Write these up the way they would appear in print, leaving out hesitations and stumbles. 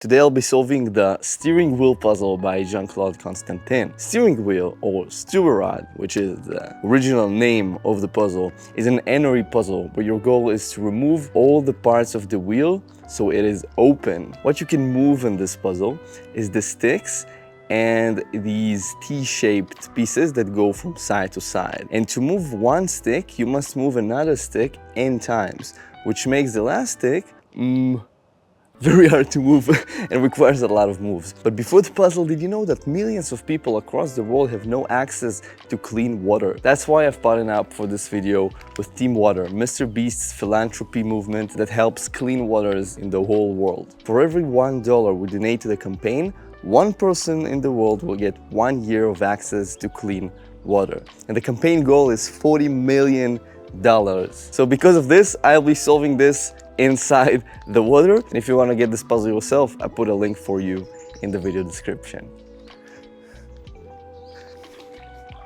Today I'll be solving the steering wheel puzzle by Jean Claude Constantin. Steering wheel, or Steuerrad, which is the original name of the puzzle, is an n-ary puzzle where your goal is to remove all the parts of the wheel so it is open. What you can move in this puzzle is the sticks and these T-shaped pieces that go from side to side. And to move one stick, you must move another stick n times, which makes the last stick very hard to move and requires a lot of moves. But before the puzzle, did you know that millions of people across the world have no access to clean water? That's why I've partnered up for this video with Team Water, Mr. Beast's philanthropy movement that helps clean waters in the whole world. For every $1 we donate to the campaign, one person in the world will get 1 year of access to clean water. And the campaign goal is $40 million. So because of this, I'll be solving this inside the water. And if you want to get this puzzle yourself, I put a link for you in the video description.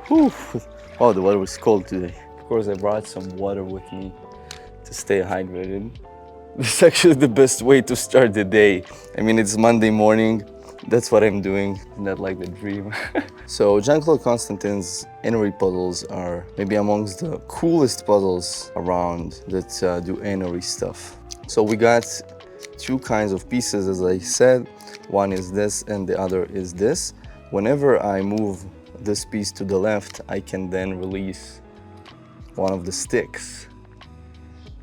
Whew. Oh, the water was cold today. Of course, I brought some water with me to stay hydrated. This is actually the best way to start the day. I mean, it's Monday morning. That's what I'm doing, not like the dream. So Jean Claude Constantin's n-ary puzzles are maybe amongst the coolest puzzles around that do n-ary stuff. So we got two kinds of pieces, as I said. One is this and the other is this. Whenever I move this piece to the left, I can then release one of the sticks,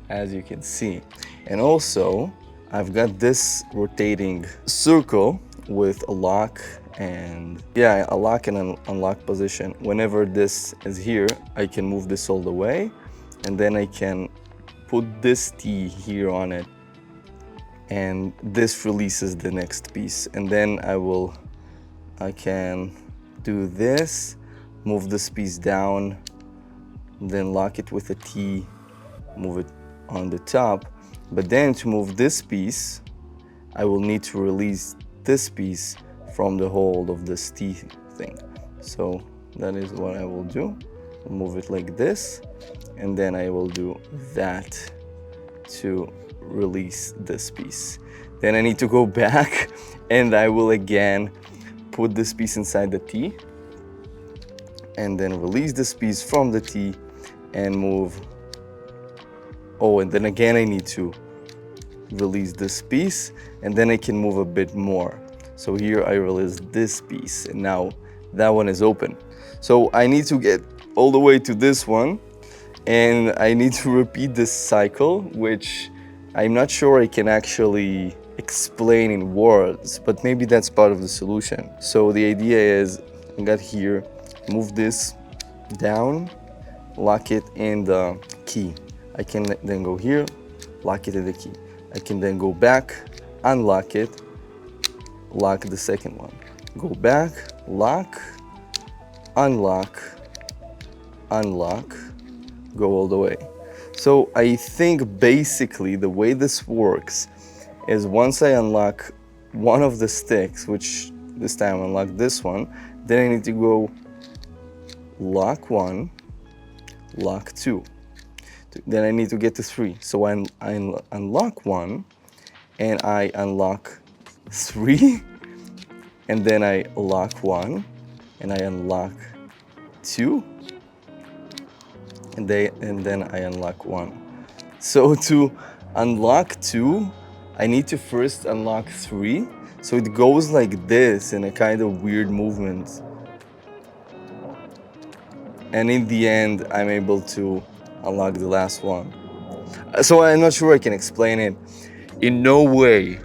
as you can see. And also, I've got this rotating circle with a lock and a lock and an unlock position. Whenever this is here, I can move this all the way, and then I can put this T here on it, and this releases the next piece. And then I can do this, move this piece down, then lock it with a T, move it on the top. But then to move this piece, I will need to release this piece from the hold of this T thing. So that is what I will do. I'll move it like this, and then I will do that to release this piece. Then I need to go back and I will again put this piece inside the T and then release this piece from the T and move. Oh, and then again I need to release this piece, and then I can move a bit more. So here I release this piece, and now that one is open. So I need to get all the way to this one, and I need to repeat this cycle, which I'm not sure I can actually explain in words, but maybe that's part of the solution. So the idea is, I got here, move this down, lock it in the key. I can then go here, lock it in the key. I can then go back, unlock it, lock the second one. Go back, lock, unlock, unlock, go all the way. So I think basically the way this works is once I unlock one of the sticks, which this time I unlock this one, then I need to go lock one, lock two. Then I need to get to 3. So I unlock 1, and I unlock 3, and then I lock 1, and I unlock 2, and then I unlock 1. So to unlock 2, I need to first unlock 3. So it goes like this in a kind of weird movement. And in the end, I'm able to unlock the last one. So I'm not sure I can explain it in no way,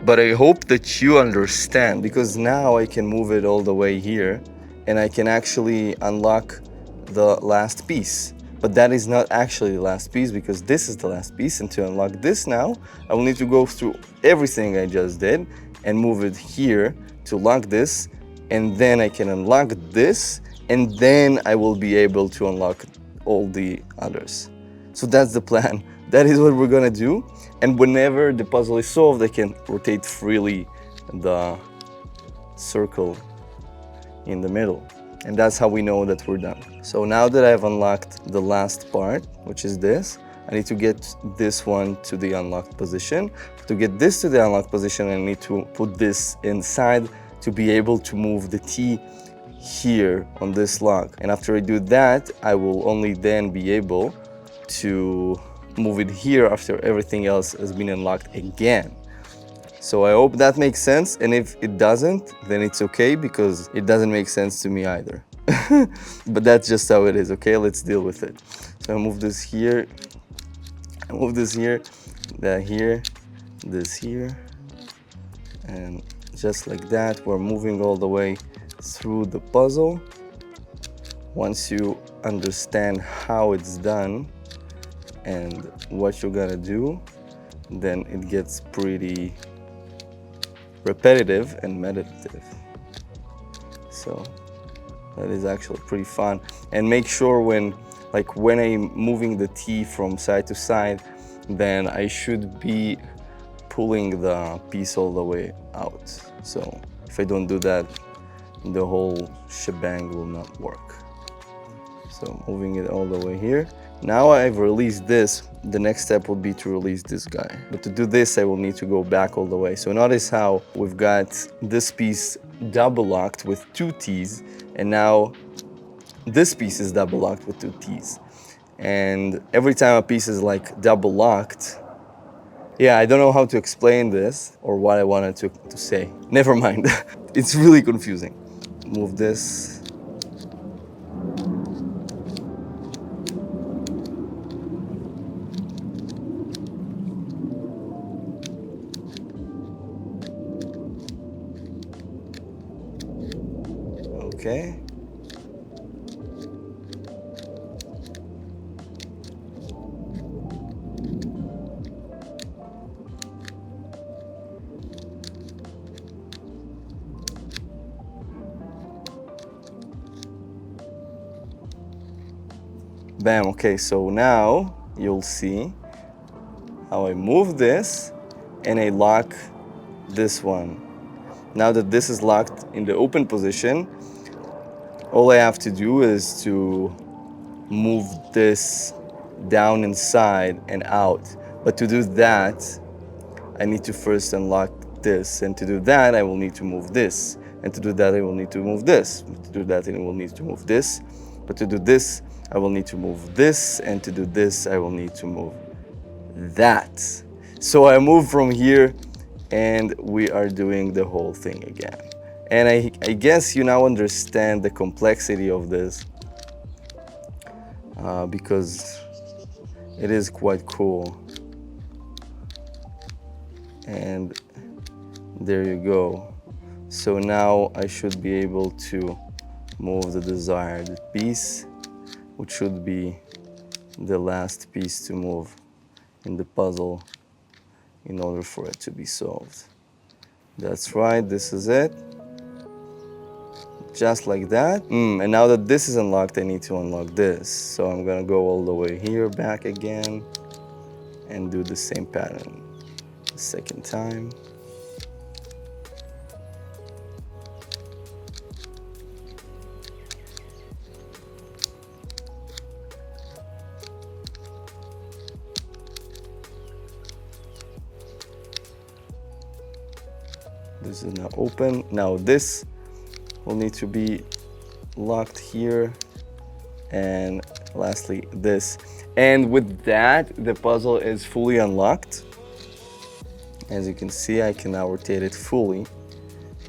but I hope that you understand, because now I can move it all the way here and I can actually unlock the last piece. But that is not actually the last piece, because this is the last piece, and to unlock this now, I will need to go through everything I just did and move it here to lock this, and then I can unlock this, and then I will be able to unlock all the others. So that's the plan. That is what we're gonna do. And whenever the puzzle is solved, I can rotate freely the circle in the middle. And that's how we know that we're done. So now that I've unlocked the last part, which is this, I need to get this one to the unlocked position. To get this to the unlocked position, I need to put this inside to be able to move the T here on this lock. And after I do that, I will only then be able to move it here after everything else has been unlocked again. So I hope that makes sense, and if it doesn't, then it's okay, because it doesn't make sense to me either. But that's just how it is, okay? Let's deal with it. So I move this here, I move this here, that here, this here, and just like that, we're moving all the way through the puzzle. Once you understand how it's done and what you're gonna do, then it gets pretty repetitive and meditative. So that is actually pretty fun. And make sure when I'm moving the T from side to side, then I should be pulling the piece all the way out. So if I don't do that, the whole shebang will not work. So moving it all the way here. Now I've released this, the next step would be to release this guy. But to do this, I will need to go back all the way. So notice how we've got this piece double locked with 2 T's, and now this piece is double locked with 2 T's. And every time a piece is like double locked, yeah, I don't know how to explain this or what I wanted to say. Never mind, it's really confusing. Move this. Okay. Bam, okay, so now you'll see how I move this and I lock this one. Now that this is locked in the open position, all I have to do is to move this down inside and out. But to do that, I need to first unlock this. And to do that, I will need to move this. And to do that, I will need to move this. To do that, I will need to move this. But to do this, I will need to move this. And to do this, I will need to move that. So I move from here and we are doing the whole thing again. And I guess you now understand the complexity of this because it is quite cool. And there you go. So now I should be able to move the desired piece, which should be the last piece to move in the puzzle in order for it to be solved. That's right, this is it. Just like that. And now that this is unlocked, I need to unlock this. So I'm gonna go all the way here, back again, and do the same pattern the second time. This is now open. Now this will need to be locked here, and lastly this. And with that, the puzzle is fully unlocked. As you can see, I can now rotate it fully,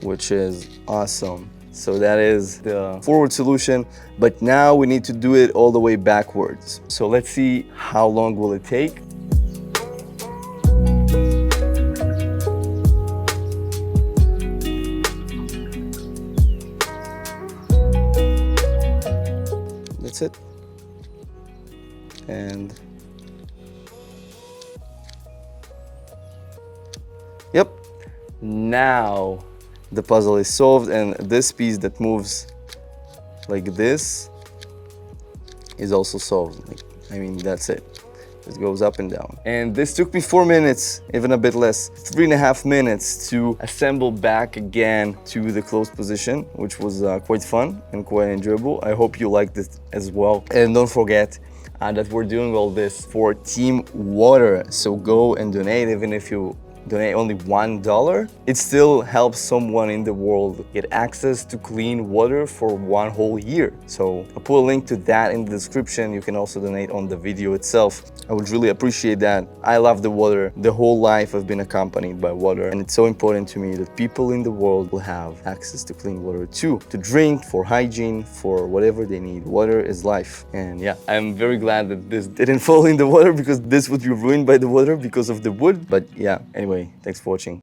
which is awesome. So that is the forward solution, but now we need to do it all the way backwards. So let's see how long will it take. That's it. And yep, now the puzzle is solved, and this piece that moves like this is also solved. I mean, that's it. It goes up and down. And this took me 4 minutes, even a bit less, 3.5 minutes to assemble back again to the closed position, which was quite fun and quite enjoyable. I hope you liked it as well. And don't forget, that we're doing all this for Team Water. So go and donate, even if you donate only $1, it still helps someone in the world get access to clean water for one whole year. So I'll put a link to that in the description. You can also donate on the video itself. I would really appreciate that. I love the water. The whole life I've been accompanied by water, and it's so important to me that people in the world will have access to clean water too, to drink, for hygiene, for whatever they need. Water is life. And yeah, I'm very glad that this didn't fall in the water, because this would be ruined by the water because of the wood. But yeah, anyway, thanks for watching.